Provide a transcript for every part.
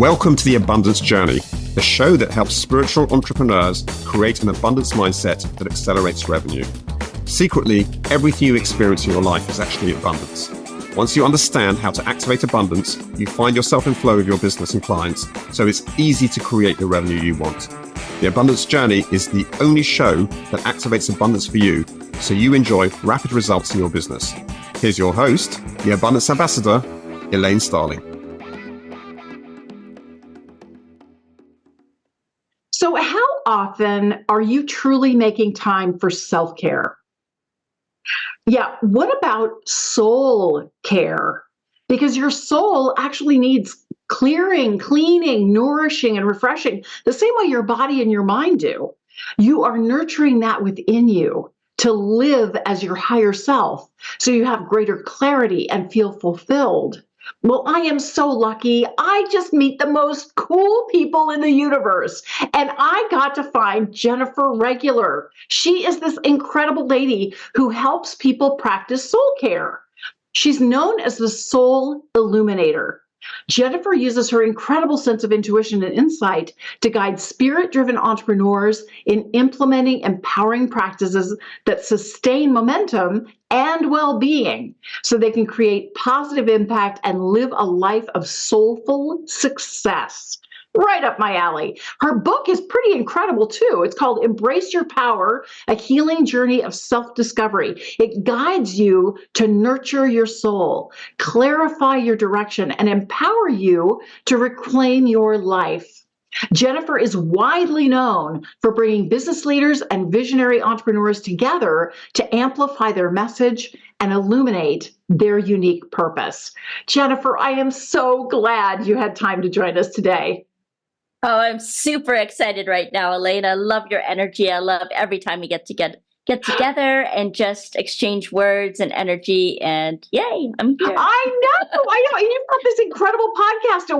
Welcome to the Abundance Journey, the show that helps spiritual entrepreneurs create an abundance mindset that accelerates revenue. Secretly, everything you experience in your life is actually abundance. Once you understand how to activate abundance, you find yourself in flow with your business and clients, so it's easy to create the revenue you want. The Abundance Journey is the only show that activates abundance for you, so you enjoy rapid results in your business. Here's your host, the Abundance Ambassador, Elaine Starling. So how often are you truly making time for self-care? Yeah, what about soul care? Because your soul actually needs clearing, cleaning, nourishing, and refreshing the same way your body and your mind do. You are nurturing that within you to live as your higher self so you have greater clarity and feel fulfilled. Well, I am so lucky. I just meet the most cool people in the universe. And I got to find Jennifer Regular. She is this incredible lady who helps people practice soul care. She's known as the Soul Illuminator. Jennifer uses her incredible sense of intuition and insight to guide spirit-driven entrepreneurs in implementing empowering practices that sustain momentum and well-being so they can create positive impact and live a life of soulful success. Right up my alley. Her book is pretty incredible too. It's called Embrace Your Power, A Healing Journey of Self-Discovery. It guides you to nurture your soul, clarify your direction, and empower you to reclaim your life. Jennifer is widely known for bringing business leaders and visionary entrepreneurs together to amplify their message and illuminate their unique purpose. Jennifer, I am so glad you had time to join us today. Oh, I'm super excited right now, Elaine. I love your energy. I love every time we get together and just exchange words and energy. And yay, I'm here. I know. You've got this incredible podcast,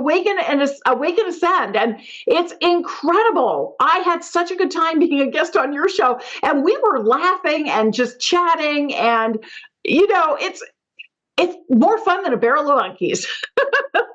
Awaken Ascend, and it's incredible. I had such a good time being a guest on your show, and we were laughing and just chatting, and it's more fun than a barrel of monkeys.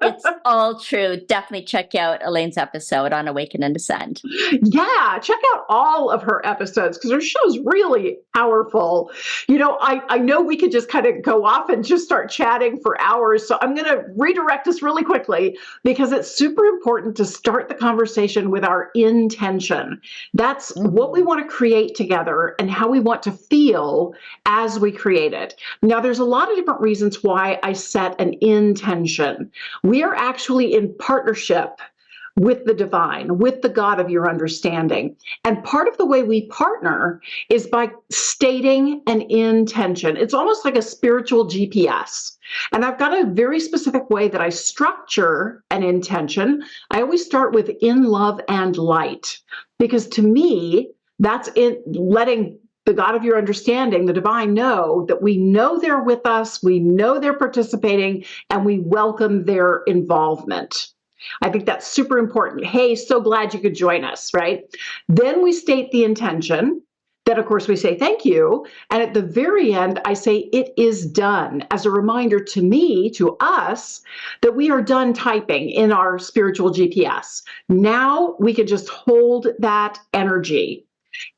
It's all true. Definitely check out Elaine's episode on Awaken and Ascend. Yeah, check out all of her episodes because her show's really powerful. I know we could just kind of go off and just start chatting for hours. So I'm going to redirect us really quickly because it's super important to start the conversation with our intention. That's what we want to create together and how we want to feel as we create it. Now, there's a lot of different reasons why I set an intention. We are actually in partnership with the divine, with the God of your understanding. And part of the way we partner is by stating an intention. It's almost like a spiritual GPS. And I've got a very specific way that I structure an intention. I always start with in love and light, because to me, that's in letting the God of your understanding, the divine, know that we know they're with us, we know they're participating, and we welcome their involvement. I think that's super important. Hey, so glad you could join us, right? Then we state the intention. Then, of course, we say thank you. And at the very end, I say it is done as a reminder to me, to us, that we are done typing in our spiritual GPS. Now we can just hold that energy.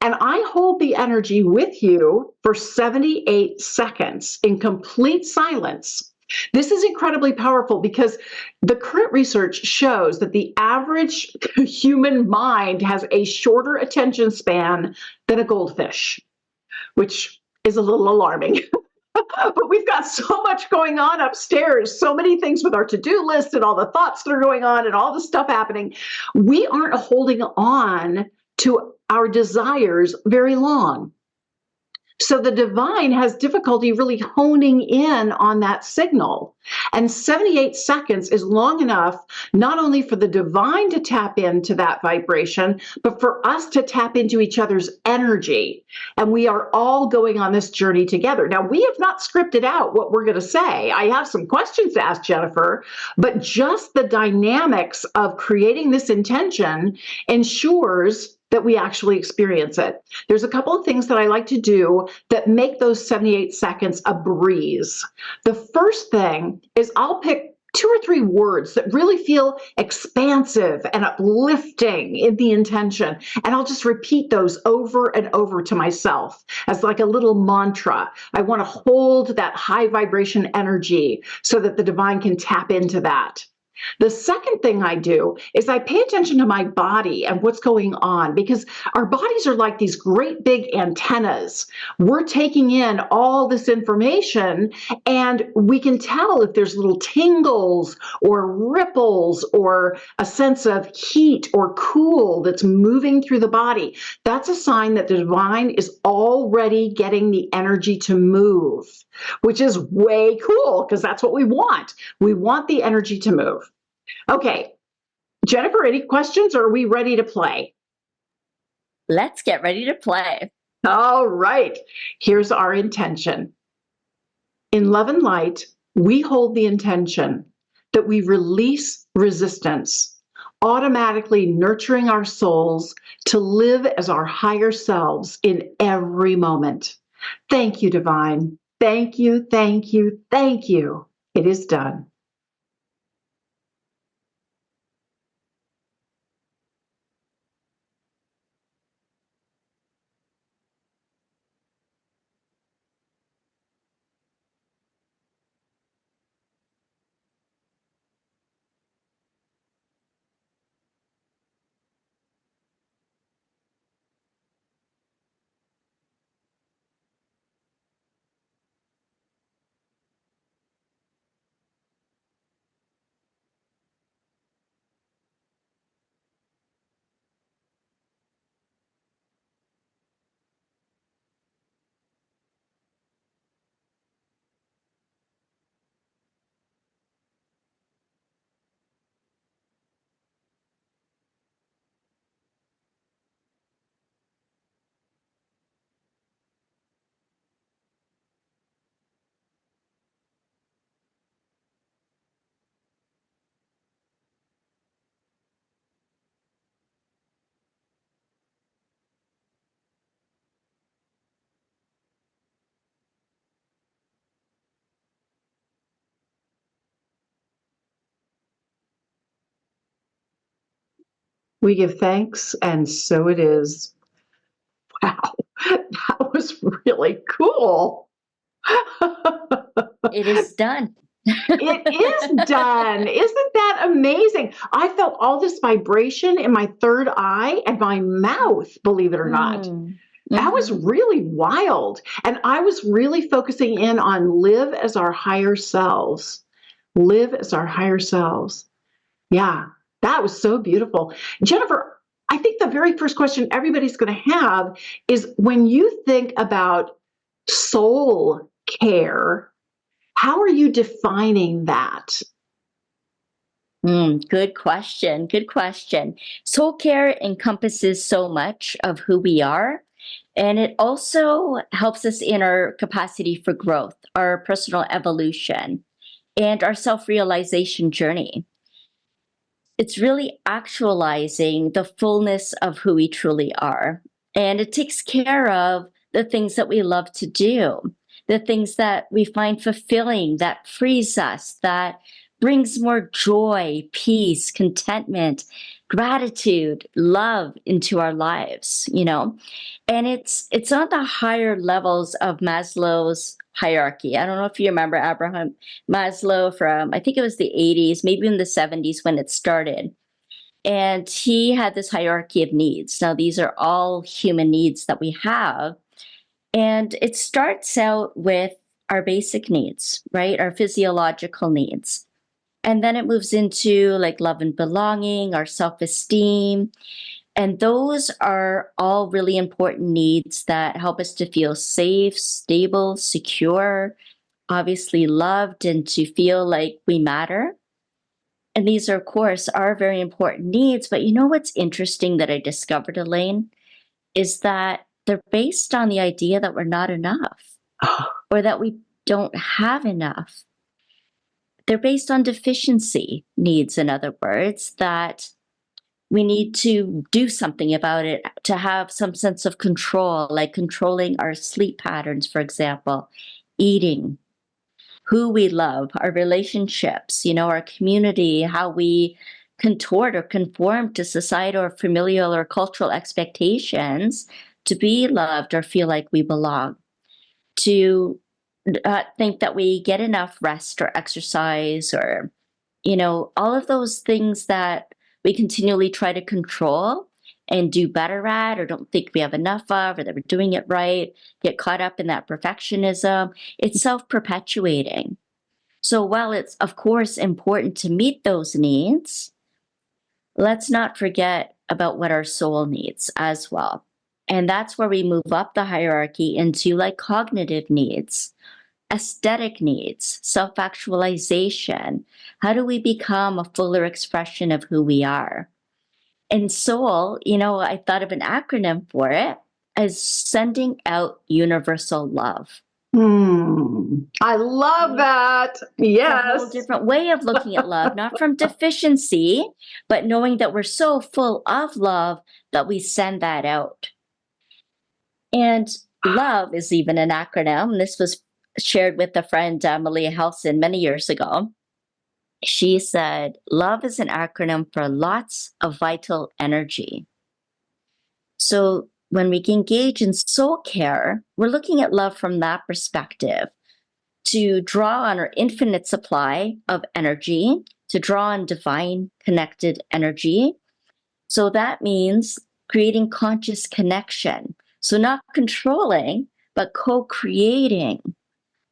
And I hold the energy with you for 78 seconds in complete silence. This is incredibly powerful because the current research shows that the average human mind has a shorter attention span than a goldfish, which is a little alarming. But we've got so much going on upstairs, so many things with our to-do list and all the thoughts that are going on and all the stuff happening. We aren't holding on to our desires very long. So the divine has difficulty really honing in on that signal. And 78 seconds is long enough, not only for the divine to tap into that vibration, but for us to tap into each other's energy. And we are all going on this journey together. Now, we have not scripted out what we're going to say. I have some questions to ask Jennifer, but just the dynamics of creating this intention ensures that we actually experience it. There's a couple of things that I like to do that make those 78 seconds a breeze. The first thing is I'll pick 2 or 3 words that really feel expansive and uplifting in the intention. And I'll just repeat those over and over to myself as like a little mantra. I want to hold that high vibration energy so that the divine can tap into that. The second thing I do is I pay attention to my body and what's going on, because our bodies are like these great big antennas. We're taking in all this information, and we can tell if there's little tingles or ripples or a sense of heat or cool that's moving through the body. That's a sign that the divine is already getting the energy to move, which is way cool because that's what we want. We want the energy to move. Okay, Jennifer, any questions, or are we ready to play? Let's get ready to play. All right, here's our intention. In love and light, we hold the intention that we release resistance, automatically nurturing our souls to live as our higher selves in every moment. Thank you, divine. Thank you, thank you, thank you. It is done. We give thanks, and so it is. Wow, that was really cool. It is done. It is done. Isn't that amazing? I felt all this vibration in my third eye and my mouth, believe it or not. That was really wild. And I was really focusing in on live as our higher selves. Live as our higher selves. Yeah, that was so beautiful. Jennifer, I think the very first question everybody's going to have is, when you think about soul care, how are you defining that? Good question. Good question. Soul care encompasses so much of who we are, and it also helps us in our capacity for growth, our personal evolution, and our self-realization journey. It's really actualizing the fullness of who we truly are. And it takes care of the things that we love to do, the things that we find fulfilling, that frees us, that brings more joy, peace, contentment, gratitude, love into our lives, you know? And it's on the higher levels of Maslow's hierarchy. I don't know if you remember Abraham Maslow from, I think it was the 80s, maybe in the 70s when it started. And he had this hierarchy of needs. Now, these are all human needs that we have. And it starts out with our basic needs, right? Our physiological needs. And then it moves into like love and belonging, our self-esteem. And those are all really important needs that help us to feel safe, stable, secure, obviously loved, and to feel like we matter. And these are, of course, are very important needs. But you know what's interesting that I discovered, Elaine, is that they're based on the idea that we're not enough or that we don't have enough. They're based on deficiency needs, in other words, that we need to do something about it to have some sense of control, like controlling our sleep patterns, for example, eating, who we love, our relationships, our community, how we contort or conform to societal or familial or cultural expectations to be loved or feel like we belong, to think that we get enough rest or exercise or, all of those things that we continually try to control and do better at or don't think we have enough of or that we're doing it right, get caught up in that perfectionism. It's self-perpetuating. So while it's, of course, important to meet those needs, let's not forget about what our soul needs as well. And that's where we move up the hierarchy into like cognitive needs, aesthetic needs, self-actualization. How do we become a fuller expression of who we are? And soul, I thought of an acronym for it as sending out universal love. I love that. Yes. It's a whole different way of looking at love, not from deficiency, but knowing that we're so full of love that we send that out. And love is even an acronym. This was shared with a friend, Malia Helson, many years ago. She said, love is an acronym for lots of vital energy. So when we engage in soul care, we're looking at love from that perspective, to draw on our infinite supply of energy, to draw on divine connected energy. So that means creating conscious connection. So not controlling, but co-creating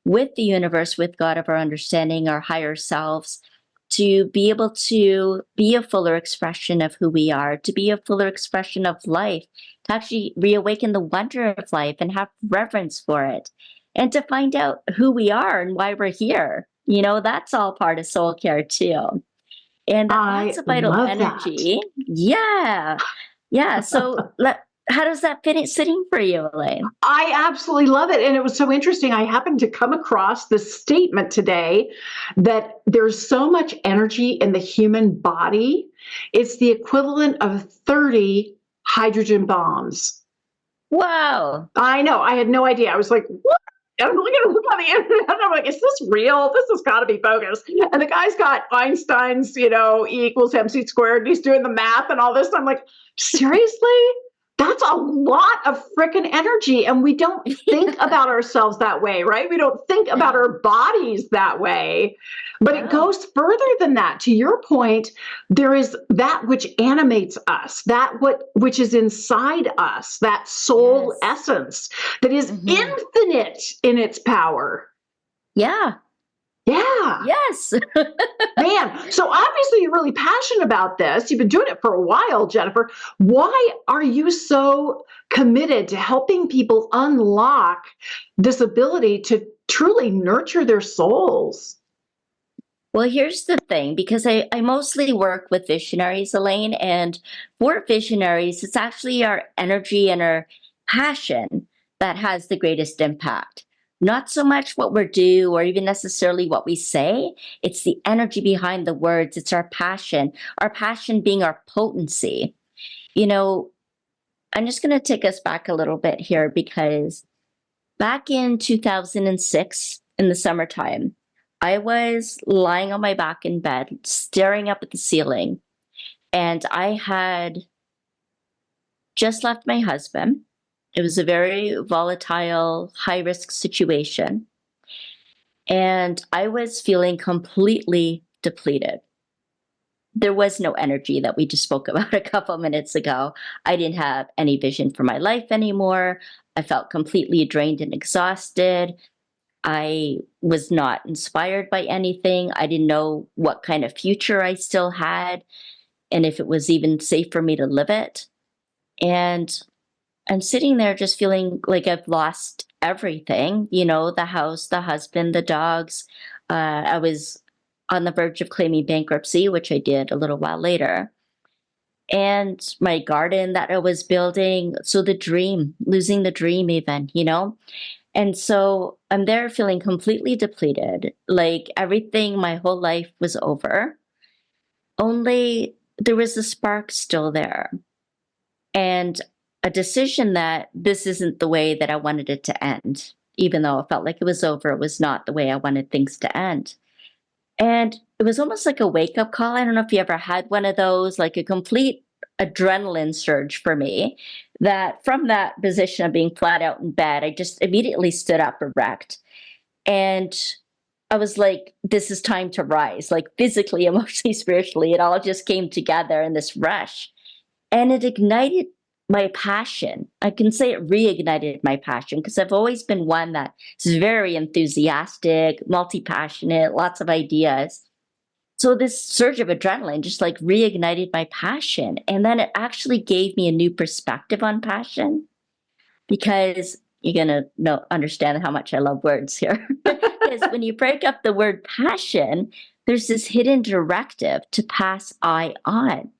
with the universe, with God of our understanding, our higher selves, to be able to be a fuller expression of who we are, to be a fuller expression of life, to actually reawaken the wonder of life and have reverence for it, and to find out who we are and why we're here. That's all part of soul care too. And lots of vital energy. That. Yeah. So how does that fit sitting for you, Elaine? I absolutely love it. And it was so interesting. I happened to come across this statement today that there's so much energy in the human body. It's the equivalent of 30 hydrogen bombs. Wow. I know. I had no idea. I was like, what? I'm looking on the internet and I'm like, is this real? This has got to be bogus. And the guy's got Einstein's, E equals MC squared. And he's doing the math and all this. And I'm like, seriously? That's a lot of freaking energy. And we don't think about ourselves that way, right? We don't think about our bodies that way. But it goes further than that. To your point, there is that which animates us, which is inside us, that soul essence that is infinite in its power. Yeah. Yeah. Yes. Man, so obviously you're really passionate about this. You've been doing it for a while, Jennifer. Why are you so committed to helping people unlock this ability to truly nurture their souls? Well, here's the thing, because I mostly work with visionaries, Elaine, and for visionaries, it's actually our energy and our passion that has the greatest impact. Not so much what we're due or even necessarily what we say. It's the energy behind the words. It's our passion being our potency. I'm just going to take us back a little bit here, because back in 2006, in the summertime, I was lying on my back in bed, staring up at the ceiling, and I had just left my husband. It was a very volatile, high-risk situation. And I was feeling completely depleted. There was no energy that we just spoke about a couple minutes ago. I didn't have any vision for my life anymore. I felt completely drained and exhausted. I was not inspired by anything. I didn't know what kind of future I still had, and if it was even safe for me to live it. And I'm sitting there just feeling like I've lost everything, the house, the husband, the dogs. I was on the verge of claiming bankruptcy, which I did a little while later. And my garden that I was building. So the dream, losing the dream even, And so I'm there feeling completely depleted, like everything, my whole life was over. Only there was a spark still there. And a decision that this isn't the way that I wanted it to end. even though it felt like it was over, it was not the way I wanted things to end. And it was almost like a wake up call. I don't know if you ever had one of those, like a complete adrenaline surge for me, that from that position of being flat out in bed, I just immediately stood up erect. And I was like, this is time to rise, like physically, emotionally, spiritually. It all just came together in this rush. And it ignited my passion. I can say it reignited my passion because I've always been one that is very enthusiastic, multi-passionate, lots of ideas. So this surge of adrenaline just like reignited my passion. And then it actually gave me a new perspective on passion, because you're going to know, understand how much I love words here. Because when you break up the word passion, there's this hidden directive to pass I on.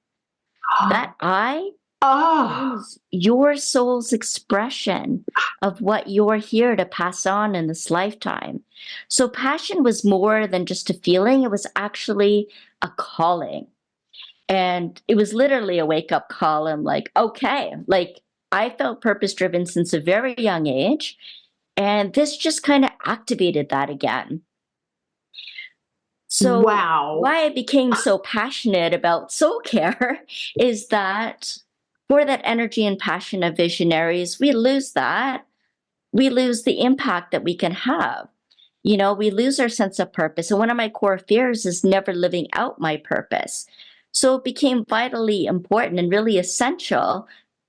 That I is your soul's expression of what you're here to pass on in this lifetime. So passion was more than just a feeling. It was actually a calling. And it was literally a wake up call. I'm like, okay, like I felt purpose driven since a very young age. And this just kind of activated that again. So wow. Why I became so passionate about soul care is that for that energy and passion of visionaries, we lose that. We lose the impact that we can have. You know, we lose our sense of purpose. And one of my core fears is never living out my purpose. So it became vitally important and really essential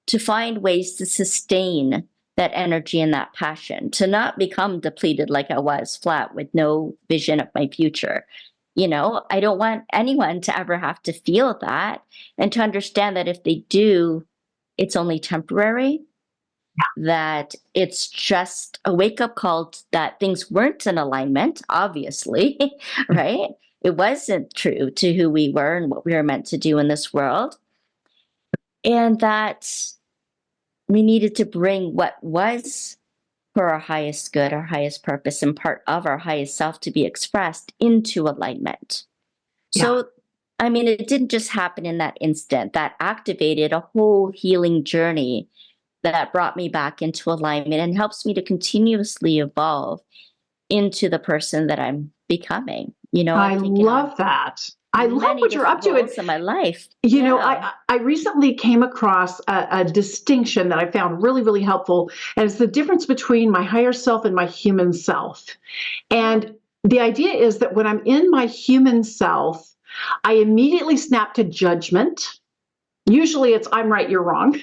to find ways to sustain that energy and that passion, to not become depleted like I was, flat with no vision of my future. You know, I don't want anyone to ever have to feel that, and to understand that if they do, it's only temporary, that it's just a wake up call that things weren't in alignment, obviously, right? It wasn't true to who we were and what we were meant to do in this world. And that we needed to bring what was for our highest good, our highest purpose, and part of our highest self to be expressed into alignment. Yeah. So, I mean, it didn't just happen in that instant. That activated a whole healing journey that brought me back into alignment and helps me to continuously evolve into the person that I'm becoming. You know, I love that. I love what you're up to in my life. You know, I recently came across a distinction that I found really, really helpful. And it's the difference between my higher self and my human self. And the idea is that when I'm in my human self, I immediately snap to judgment. Usually it's I'm right, you're wrong.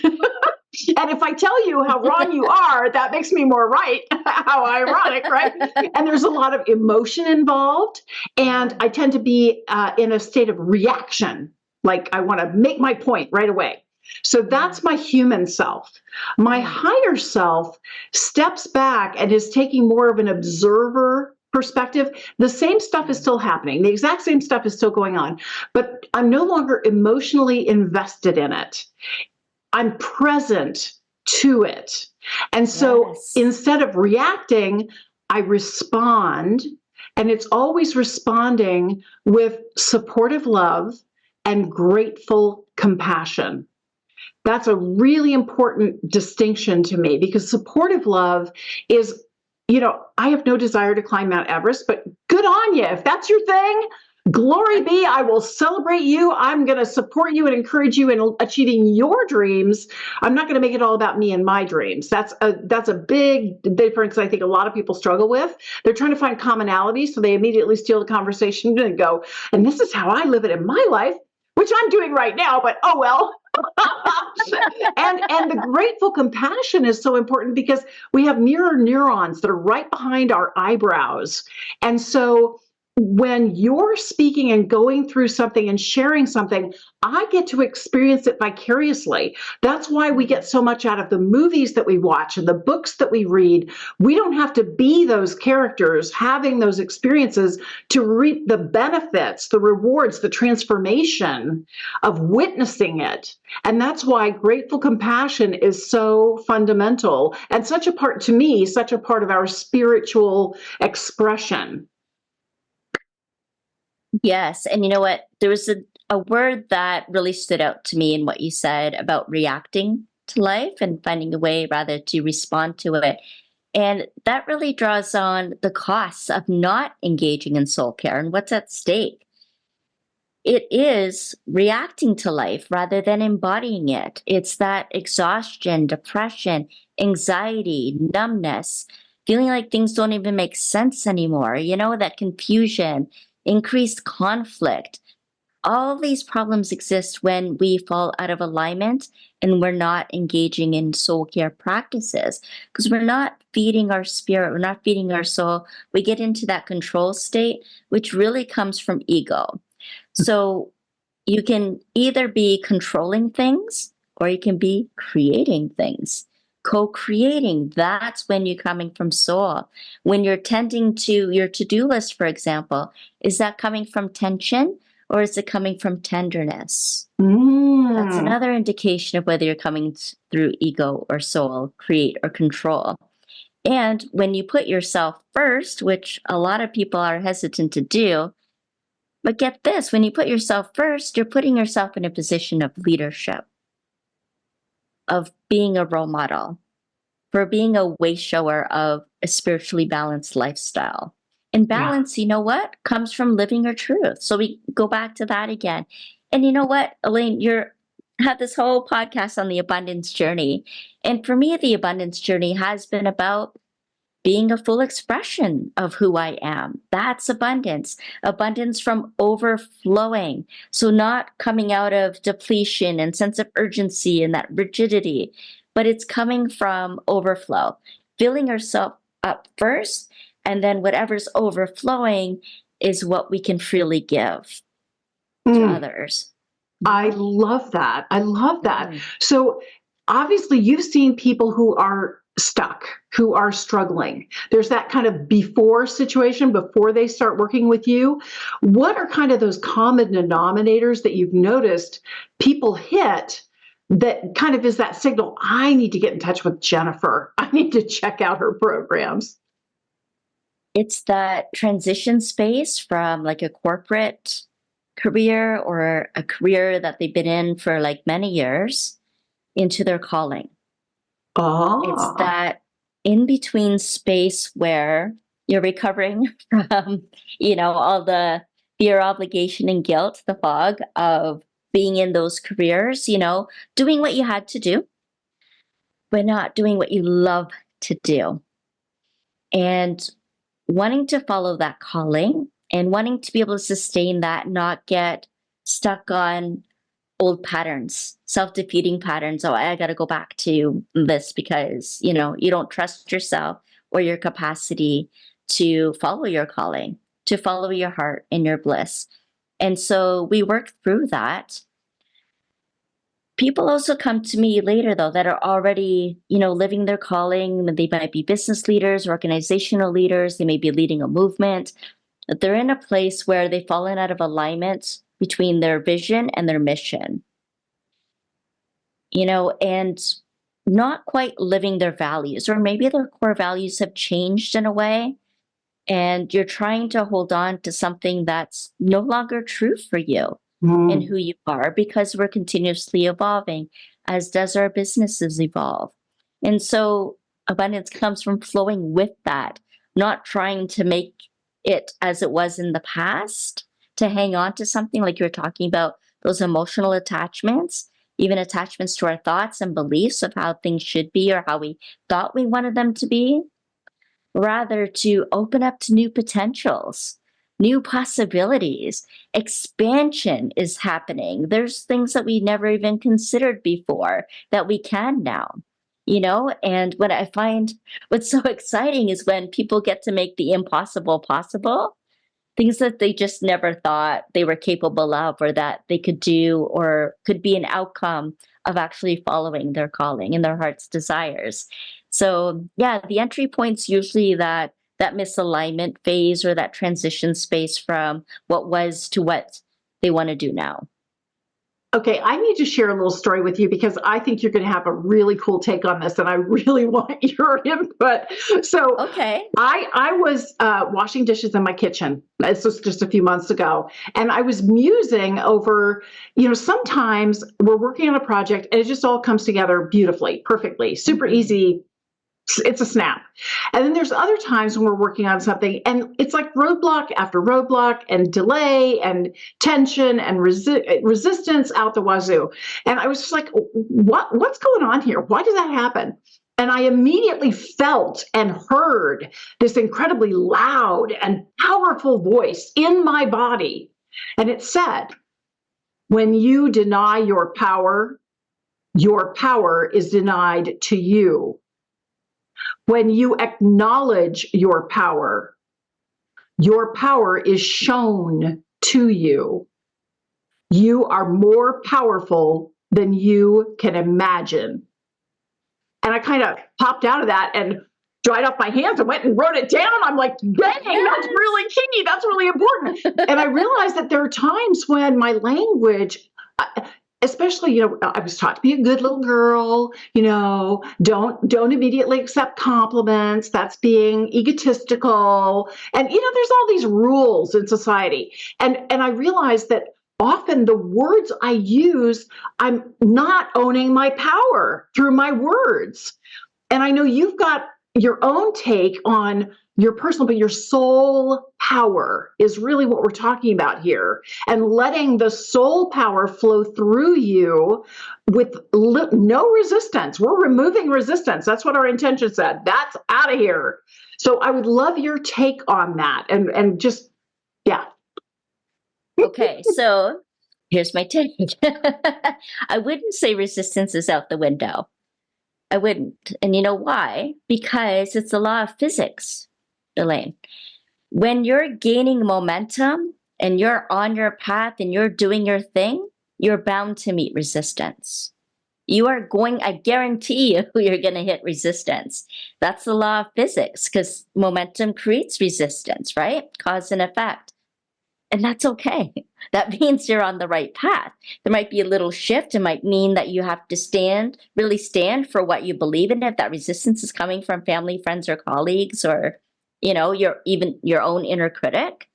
And if I tell you how wrong you are, that makes me more right. How ironic, right? And there's a lot of emotion involved. And I tend to be in a state of reaction, like I want to make my point right away. So that's my human self. My higher self steps back and is taking more of an observer perspective. The same stuff is still happening. The exact same stuff is still going on, but I'm no longer emotionally invested in it. I'm present to it. And so instead of reacting, I respond, and it's always responding with supportive love and grateful compassion. That's a really important distinction to me, because supportive love is, you know, I have no desire to climb Mount Everest, but good on you. If that's your thing, glory be, I will celebrate you. I'm going to support you and encourage you in achieving your dreams. I'm not going to make it all about me and my dreams. That's a big difference I think a lot of people struggle with. They're trying to find commonality, so they immediately steal the conversation and go, and this is how I live it in my life, which I'm doing right now, but oh well. and the grateful compassion is so important because we have mirror neurons that are right behind our eyebrows. And so when you're speaking and going through something and sharing something, I get to experience it vicariously. That's why we get so much out of the movies that we watch and the books that we read. We don't have to be those characters having those experiences to reap the benefits, the rewards, the transformation of witnessing it. And that's why grateful compassion is so fundamental and such a part, to me, such a part of our spiritual expression. Yes. And you know what? There was a word that really stood out to me in what you said about reacting to life and finding a way rather to respond to it. And that really draws on the costs of not engaging in soul care and what's at stake. It is reacting to life rather than embodying it. It's that exhaustion, depression, anxiety, numbness, feeling like things don't even make sense anymore, that confusion, increased conflict. All these problems exist when we fall out of alignment and we're not engaging in soul care practices because we're not feeding our spirit, we're not feeding our soul. We get into that control state, which really comes from ego. So you can either be controlling things or you can be creating things. Co-creating, that's when you're coming from soul. When you're tending to your to-do list, for example, is that coming from tension or is it coming from tenderness? That's another indication of whether you're coming through ego or soul, create or control. And when you put yourself first, which a lot of people are hesitant to do, but get this, when you put yourself first, you're putting yourself in a position of leadership, of being a role model, for being a way shower of a spiritually balanced lifestyle. And balance, you know what, comes from living your truth. So we go back to that again. And you know what, Elaine, you have this whole podcast on the abundance journey. And for me, the abundance journey has been about being a full expression of who I am. That's abundance. Abundance from overflowing. So not coming out of depletion and sense of urgency and that rigidity, but it's coming from overflow, filling yourself up first, and then whatever's overflowing is what we can freely give to others. I love that. I love that. So obviously you've seen people who are stuck, who are struggling. There's that kind of before situation, before they start working with you. What are kind of those common denominators that you've noticed people hit that kind of is that signal, I need to get in touch with Jennifer. I need to check out her programs? It's that transition space from like a corporate career or a career that they've been in for like many years into their calling. It's that in between space where you're recovering from, all the fear, obligation, and guilt, the fog of being in those careers, doing what you had to do, but not doing what you love to do. And wanting to follow that calling and wanting to be able to sustain that, not get stuck on old patterns, self-defeating patterns. Oh, I got to go back to this because, you don't trust yourself or your capacity to follow your calling, to follow your heart and your bliss. And so we work through that. People also come to me later, though, that are already, living their calling. They might be business leaders, organizational leaders. They may be leading a movement. But they're in a place where they've fallen out of alignment between their vision and their mission, and not quite living their values, or maybe their core values have changed in a way, and you're trying to hold on to something that's no longer true for you and who you are, because we're continuously evolving, as does our businesses evolve. And so abundance comes from flowing with that, not trying to make it as it was in the past, to hang on to something like you're talking about, those emotional attachments, even attachments to our thoughts and beliefs of how things should be or how we thought we wanted them to be, rather to open up to new potentials, new possibilities. Expansion is happening. There's things that we never even considered before that we can now. And what I find what's so exciting is when people get to make the impossible possible, things that they just never thought they were capable of, or that they could do, or could be an outcome of actually following their calling and their heart's desires. So yeah, the entry point's usually that misalignment phase, or that transition space from what was to what they want to do now. Okay, I need to share a little story with you because I think you're going to have a really cool take on this, and I really want your input. So, okay, I was washing dishes in my kitchen. This was just a few months ago, and I was musing over, sometimes we're working on a project and it just all comes together beautifully, perfectly, super easy, It's a snap. And then there's other times when we're working on something and it's like roadblock after roadblock and delay and tension and resistance out the wazoo. And I was just like, what's going on here? Why did that happen? And I immediately felt and heard this incredibly loud and powerful voice in my body. And it said, when you deny your power is denied to you. When you acknowledge your power is shown to you. You are more powerful than you can imagine. And I kind of popped out of that and dried off my hands and went and wrote it down. I'm like, dang, that's really key. That's really important. And I realized that there are times when my language, especially, I was taught to be a good little girl, don't immediately accept compliments. That's being egotistical. And, there's all these rules in society. And I realized that often the words I use, I'm not owning my power through my words. And I know you've got your own take on your personal, but your soul power is really what we're talking about here. And letting the soul power flow through you with no resistance. We're removing resistance. That's what our intention said. That's out of here. So I would love your take on that. And just, yeah. Okay, so here's my take. I wouldn't say resistance is out the window. I wouldn't. And you know why? Because it's the law of physics, Elaine. When you're gaining momentum and you're on your path and you're doing your thing, you're bound to meet resistance. I guarantee you're going to hit resistance. That's the law of physics because momentum creates resistance, right? Cause and effect. And that's okay. That means you're on the right path. There might be a little shift. It might mean that you have to really stand for what you believe in. If that resistance is coming from family, friends, or colleagues, or, your own inner critic,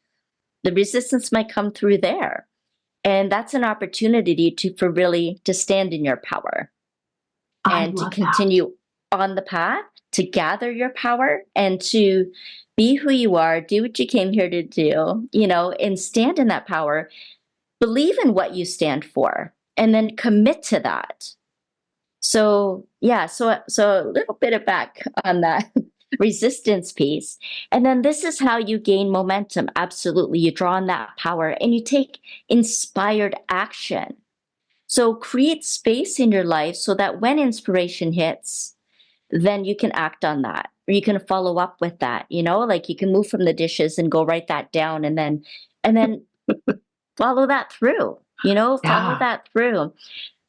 the resistance might come through there. And that's an opportunity to stand in your power and to continue on the path, to gather your power and to be who you are, do what you came here to do, and stand in that power, believe in what you stand for, and then commit to that. So, yeah, so a little bit of back on that resistance piece. And then this is how you gain momentum. Absolutely. You draw on that power and you take inspired action. So create space in your life so that when inspiration hits, then you can act on that. Or you can follow up with that, like you can move from the dishes and go write that down and then follow that through, follow that through.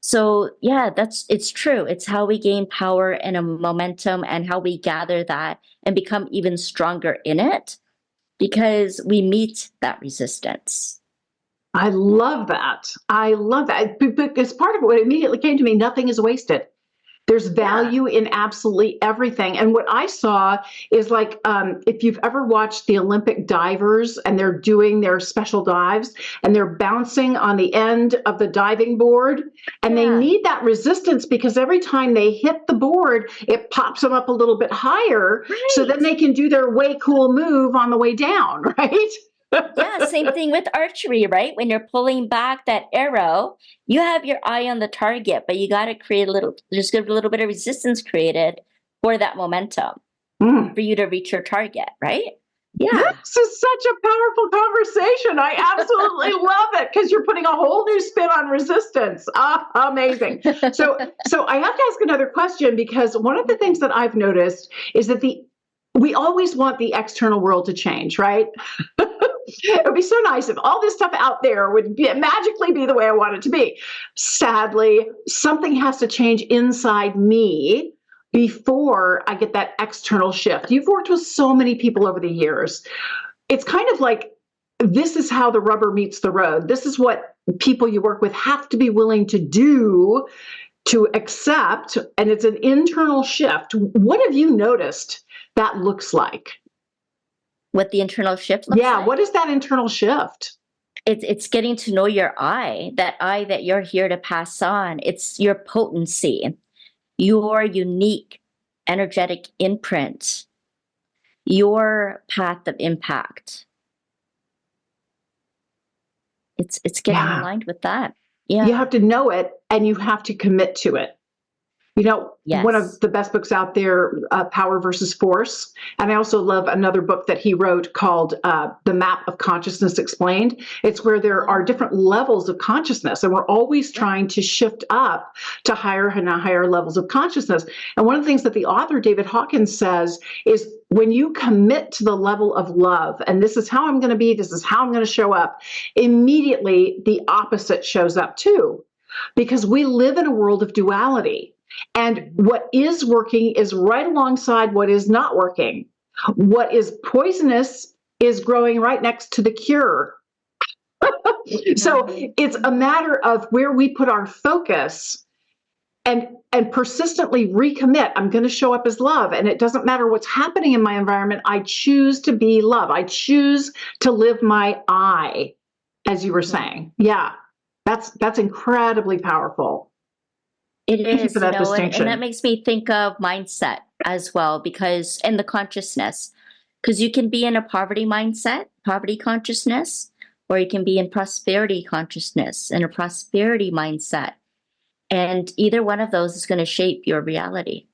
So yeah, it's true. It's how we gain power and a momentum and how we gather that and become even stronger in it because we meet that resistance. I love that. Because part of what immediately came to me, nothing is wasted. There's value in absolutely everything. And what I saw is like, if you've ever watched the Olympic divers and they're doing their special dives and they're bouncing on the end of the diving board and they need that resistance because every time they hit the board, it pops them up a little bit higher. Right. So then they can do their way cool move on the way down, right? Yeah, same thing with archery, right? When you're pulling back that arrow, you have your eye on the target, but you got to there's a little bit of resistance created for that momentum for you to reach your target, right? Yeah. This is such a powerful conversation. I absolutely love it because you're putting a whole new spin on resistance. Amazing. So I have to ask another question because one of the things that I've noticed is that we always want the external world to change, right? It would be so nice if all this stuff out there would magically be the way I want it to be. Sadly, something has to change inside me before I get that external shift. You've worked with so many people over the years. It's kind of like, this is how the rubber meets the road. This is what people you work with have to be willing to do, to accept, and it's an internal shift. What have you noticed that looks like? What the internal shift looks like? Yeah, what is that internal shift? It's getting to know your I that you're here to pass on. It's your potency, your unique energetic imprint, your path of impact. It's getting aligned with that. Yeah. You have to know it and you have to commit to it. You know, one of Yes. the best books out there, Power versus Force. And I also love another book that he wrote called The Map of Consciousness Explained. It's where there are different levels of consciousness, and we're always trying to shift up to higher and higher levels of consciousness. And one of the things that the author, David Hawkins, says is when you commit to the level of love, and this is how I'm going to be, this is how I'm going to show up, immediately the opposite shows up too. Because we live in a world of duality. And what is working is right alongside what is not working. What is poisonous is growing right next to the cure. So it's a matter of where we put our focus and persistently recommit. I'm going to show up as love. And it doesn't matter what's happening in my environment. I choose to be love. I choose to live my I, as you were saying. Yeah, that's incredibly powerful. It Thank you is, for that and distinction. that makes me think of mindset as well, because in the consciousness, because you can be in a poverty mindset, poverty consciousness, or you can be in prosperity consciousness and a prosperity mindset. And either one of those is going to shape your reality.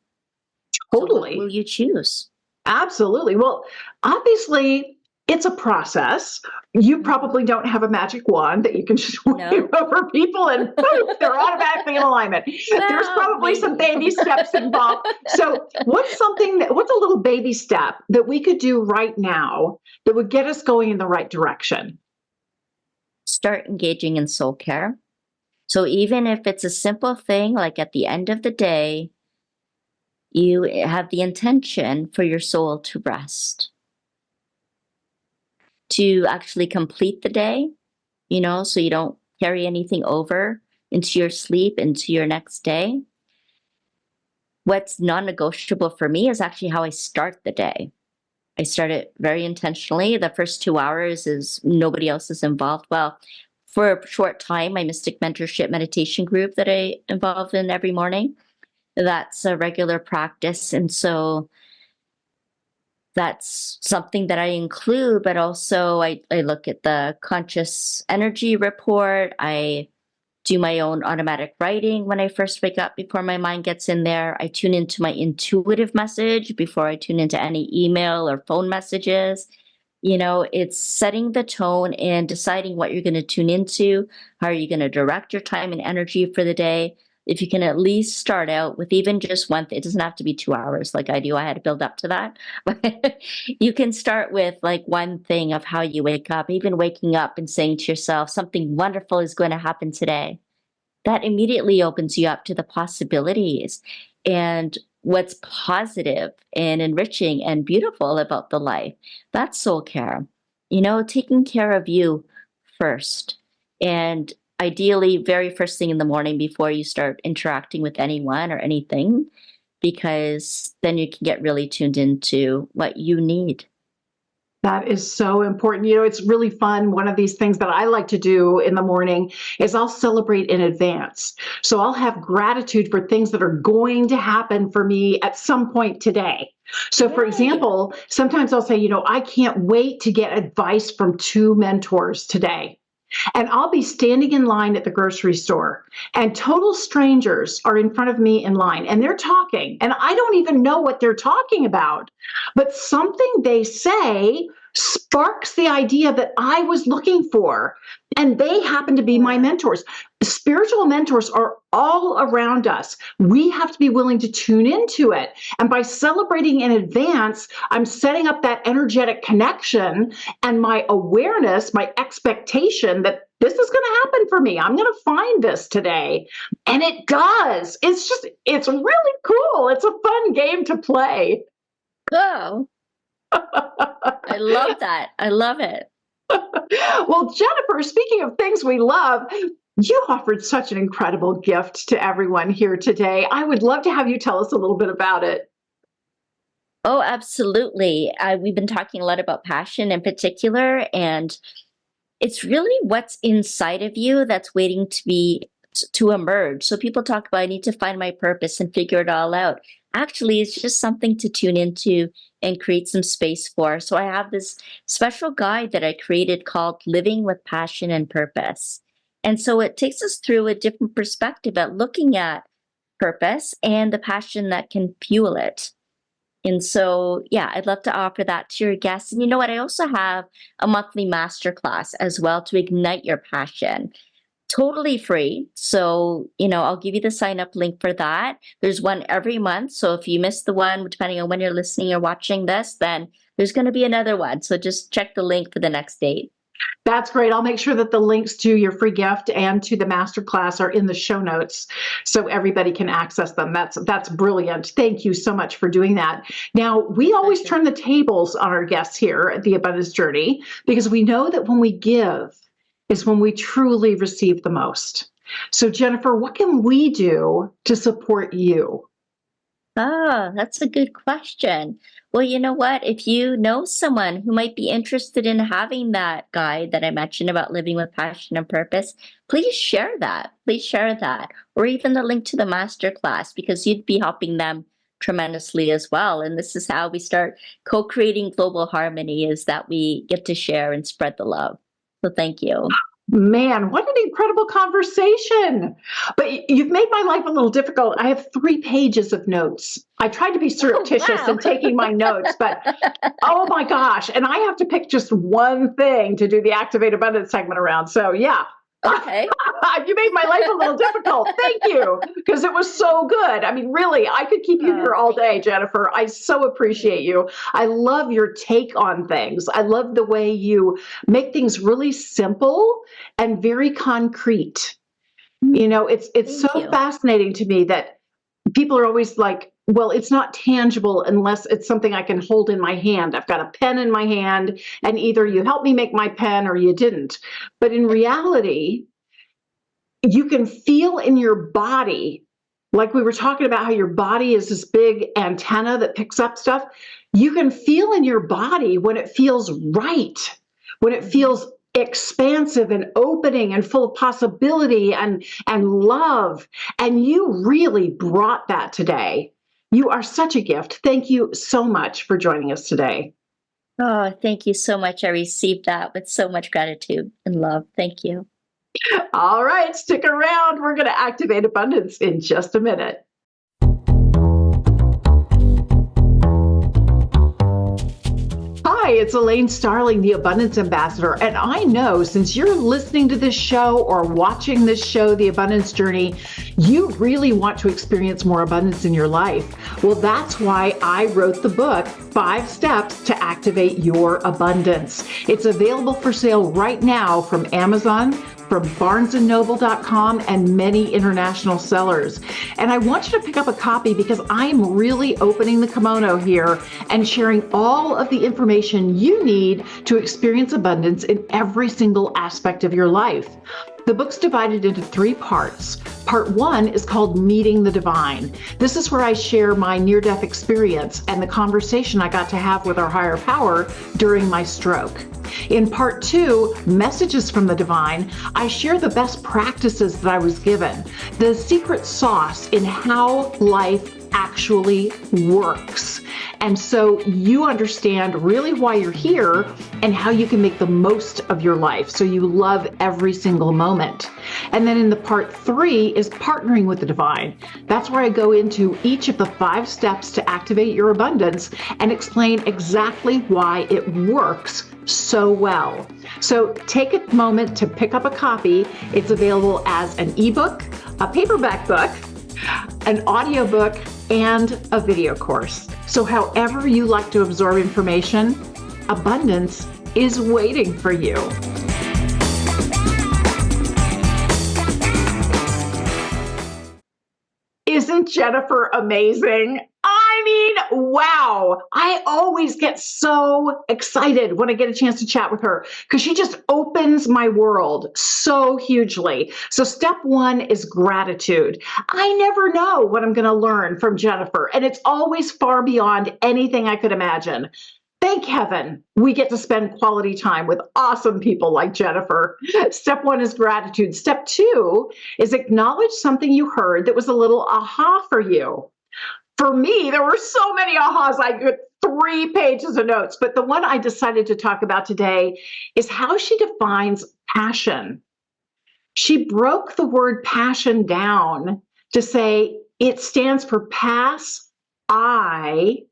Totally. So what will you choose? Absolutely. Well, obviously, it's a process. You probably don't have a magic wand that you can just wave over people and poof, they're automatically in alignment. Well, There's probably some baby steps involved. So what's a little baby step that we could do right now that would get us going in the right direction? Start engaging in soul care. So even if it's a simple thing, like at the end of the day, you have the intention for your soul to rest, to actually complete the day, so you don't carry anything over into your sleep, into your next day. What's non-negotiable for me is actually how I start the day. I start it very intentionally. The first 2 hours is nobody else is involved. Well, for a short time, my Mystic Mentorship meditation group that I involve in every morning, that's a regular practice. And so that's something that I include, but also I look at the conscious energy report. I do my own automatic writing when I first wake up before my mind gets in there. I tune into my intuitive message before I tune into any email or phone messages. It's setting the tone and deciding what you're going to tune into. How are you going to direct your time and energy for the day? If you can at least start out with even just one thing, it doesn't have to be 2 hours like I do. I had to build up to that. But you can start with like one thing of how you wake up, even waking up and saying to yourself, something wonderful is going to happen today. That immediately opens you up to the possibilities and what's positive and enriching and beautiful about the life. That's soul care, taking care of you first. And ideally, very first thing in the morning before you start interacting with anyone or anything, because then you can get really tuned into what you need. That is so important. It's really fun. One of these things that I like to do in the morning is I'll celebrate in advance. So I'll have gratitude for things that are going to happen for me at some point today. So, for example, sometimes I'll say, I can't wait to get advice from 2 mentors today. And I'll be standing in line at the grocery store, and total strangers are in front of me in line, and they're talking, and I don't even know what they're talking about. But something they say sparks the idea that I was looking for, and they happen to be my mentors. Spiritual mentors are all around us. We have to be willing to tune into it. And by celebrating in advance, I'm setting up that energetic connection and my awareness, my expectation that this is going to happen for me. I'm going to find this today. And it does. It's really cool. It's a fun game to play. Oh, I love that. I love it. Well, Jennifer, speaking of things we love, you offered such an incredible gift to everyone here today. I would love to have you tell us a little bit about it. Oh, absolutely. We've been talking a lot about passion in particular, and it's really what's inside of you that's waiting to emerge. So people talk about, I need to find my purpose and figure it all out. actually it's just something to tune into and create some space for. So I have this special guide that I created called Living with Passion and Purpose. And so it takes us through a different perspective at looking at purpose and the passion that can fuel it. And so, yeah, I'd love to offer that to your guests. And you know what? I also have a monthly masterclass as well to ignite your passion. Totally free. So, I'll give you the sign up link for that. There's one every month. So if you miss the one, depending on when you're listening or watching this, then there's going to be another one. So just check the link for the next date. That's great. I'll make sure that the links to your free gift and to the masterclass are in the show notes so everybody can access them. That's brilliant. Thank you so much for doing that. Now, we always turn the tables on our guests here at the Abundance Journey because we know that when we give is when we truly receive the most. So, Jennifer, what can we do to support you? Oh, that's a good question. Well, you know what? If you know someone who might be interested in having that guide that I mentioned about living with passion and purpose, please share that. Please share that. Or even the link to the masterclass, because you'd be helping them tremendously as well. And this is how we start co-creating global harmony, is that we get to share and spread the love. So thank you. Man, what an incredible conversation. But you've made my life a little difficult. I have 3 pages of notes. I tried to be surreptitious in taking my notes, but oh my gosh. And I have to pick just one thing to do the Activate Abundance segment around. So yeah. Okay. You made my life a little difficult. Thank you. Because it was so good. I mean, really, I could keep you here all day, Jennifer. I so appreciate you. I love your take on things. I love the way you make things really simple and very concrete. It's so fascinating to me that people are always like, well, it's not tangible unless it's something I can hold in my hand. I've got a pen in my hand, and either you helped me make my pen or you didn't. But in reality, you can feel in your body, like we were talking about how your body is this big antenna that picks up stuff. You can feel in your body when it feels right, when it feels expansive and opening and full of possibility and love. And you really brought that today. You are such a gift. Thank you so much for joining us today. Oh, thank you so much. I received that with so much gratitude and love. Thank you. All right, stick around. We're going to activate abundance in just a minute. Hi, it's Elaine Starling, the Abundance Ambassador, and I know since you're listening to this show or watching this show, The Abundance Journey, you really want to experience more abundance in your life. Well, that's why I wrote the book, 5 Steps to Activate Your Abundance. It's available for sale right now from Amazon, from barnesandnoble.com, and many international sellers. And I want you to pick up a copy because I'm really opening the kimono here and sharing all of the information you need to experience abundance in every single aspect of your life. The book's divided into 3 parts. Part 1 is called Meeting the Divine. This is where I share my near-death experience and the conversation I got to have with our higher power during my stroke. In Part 2, Messages from the Divine, I share the best practices that I was given, the secret sauce in how life actually works. And so you understand really why you're here and how you can make the most of your life so you love every single moment. And then in the Part 3 is Partnering with the Divine. That's where I go into each of the 5 steps to activate your abundance and explain exactly why it works so well. So take a moment to pick up a copy. It's available as an ebook, a paperback book, an audiobook, and a video course. So however you like to absorb information, abundance is waiting for you. Isn't Jennifer amazing? I mean, wow. I always get so excited when I get a chance to chat with her because she just opens my world so hugely. So step 1 is gratitude. I never know what I'm going to learn from Jennifer, and it's always far beyond anything I could imagine. Thank heaven we get to spend quality time with awesome people like Jennifer. Step 1 is gratitude. Step 2 is acknowledge something you heard that was a little aha for you. for me, there were so many ahas. I got 3 pages of notes, but the one I decided to talk about today is how she defines passion. She broke the word passion down to say it stands for pass, I,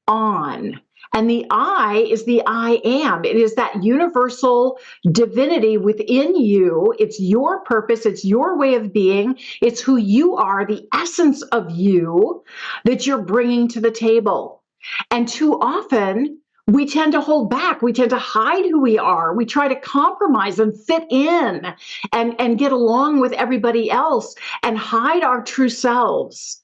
on. And the I is the I am. It is that universal divinity within you. It's your purpose. It's your way of being. It's who you are, the essence of you that you're bringing to the table. And too often, we tend to hold back. We tend to hide who we are. We try to compromise and fit in and get along with everybody else and hide our true selves.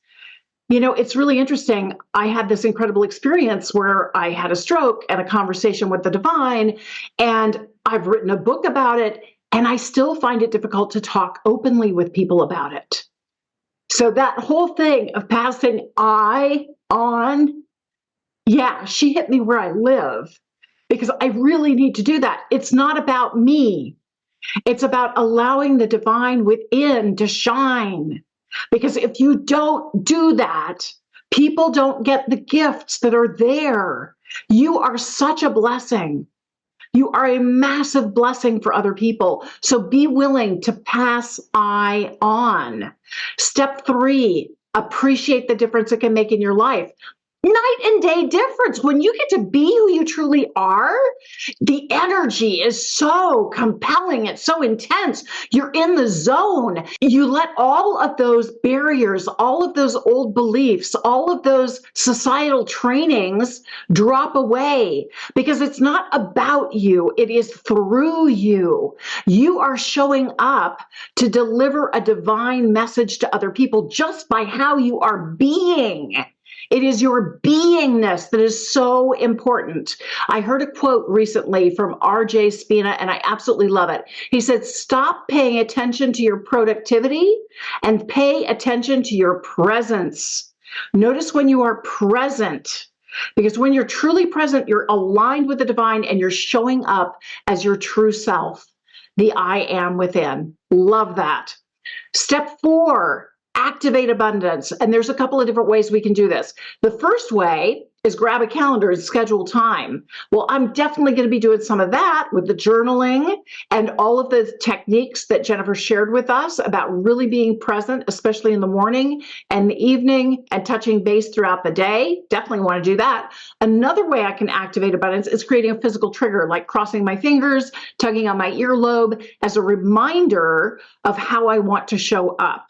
You know, it's really interesting. I had this incredible experience where I had a stroke and a conversation with the divine, and I've written a book about it, and I still find it difficult to talk openly with people about it. So that whole thing of passing I on, yeah, she hit me where I live because I really need to do that. It's not about me. It's about allowing the divine within to shine. Because if you don't do that, people don't get the gifts that are there. You are such a blessing. You are a massive blessing for other people. So be willing to pass I on. Step 3, appreciate the difference it can make in your life. Night and day difference. When you get to be who you truly are, the energy is so compelling. It's so intense. You're in the zone. You let all of those barriers, all of those old beliefs, all of those societal trainings drop away because it's not about you. It is through you. You are showing up to deliver a divine message to other people just by how you are being. It is your beingness that is so important. I heard a quote recently from R.J. Spina, and I absolutely love it. He said, stop paying attention to your productivity and pay attention to your presence. Notice when you are present, because when you're truly present, you're aligned with the divine and you're showing up as your true self, the I am within. Love that. Step 4. Activate abundance. And there's a couple of different ways we can do this. The first way is grab a calendar and schedule time. Well, I'm definitely going to be doing some of that with the journaling and all of the techniques that Jennifer shared with us about really being present, especially in the morning and the evening and touching base throughout the day. Definitely want to do that. Another way I can activate abundance is creating a physical trigger, like crossing my fingers, tugging on my earlobe as a reminder of how I want to show up.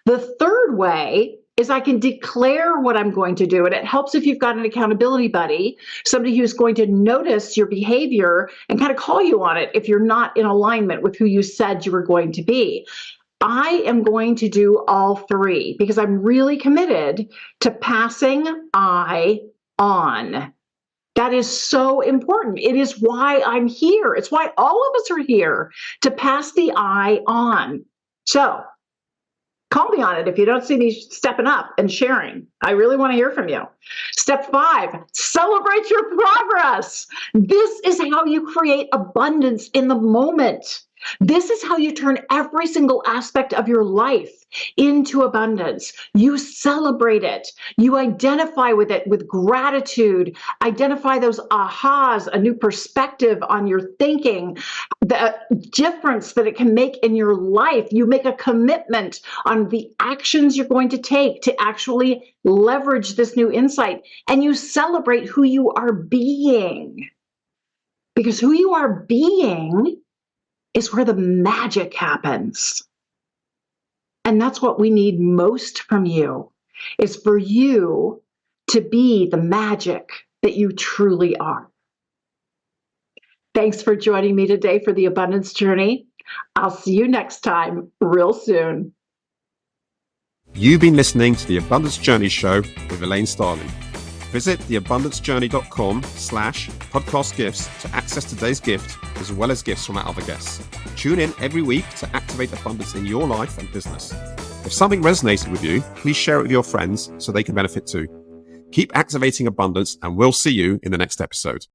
The third way is I can declare what I'm going to do. And it helps if you've got an accountability buddy, somebody who's going to notice your behavior and kind of call you on it if you're not in alignment with who you said you were going to be. I am going to do all 3 because I'm really committed to passing I on. That is so important. It is why I'm here. It's why all of us are here, to pass the I on. So, call me on it if you don't see me stepping up and sharing. I really want to hear from you. Step 5, celebrate your progress. This is how you create abundance in the moment. This is how you turn every single aspect of your life into abundance. You celebrate it. You identify with it with gratitude. Identify those ahas, a new perspective on your thinking, the difference that it can make in your life. You make a commitment on the actions you're going to take to actually leverage this new insight, and you celebrate who you are being. Because who you are being is where the magic happens. And that's what we need most from you, is for you to be the magic that you truly are. Thanks for joining me today for the Abundance Journey. I'll see you next time, real soon. You've been listening to the Abundance Journey Show with Elaine Starling. Visit theabundancejourney.com/podcast gifts to access today's gift, as well as gifts from our other guests. Tune in every week to activate abundance in your life and business. If something resonated with you, please share it with your friends so they can benefit too. Keep activating abundance, and we'll see you in the next episode.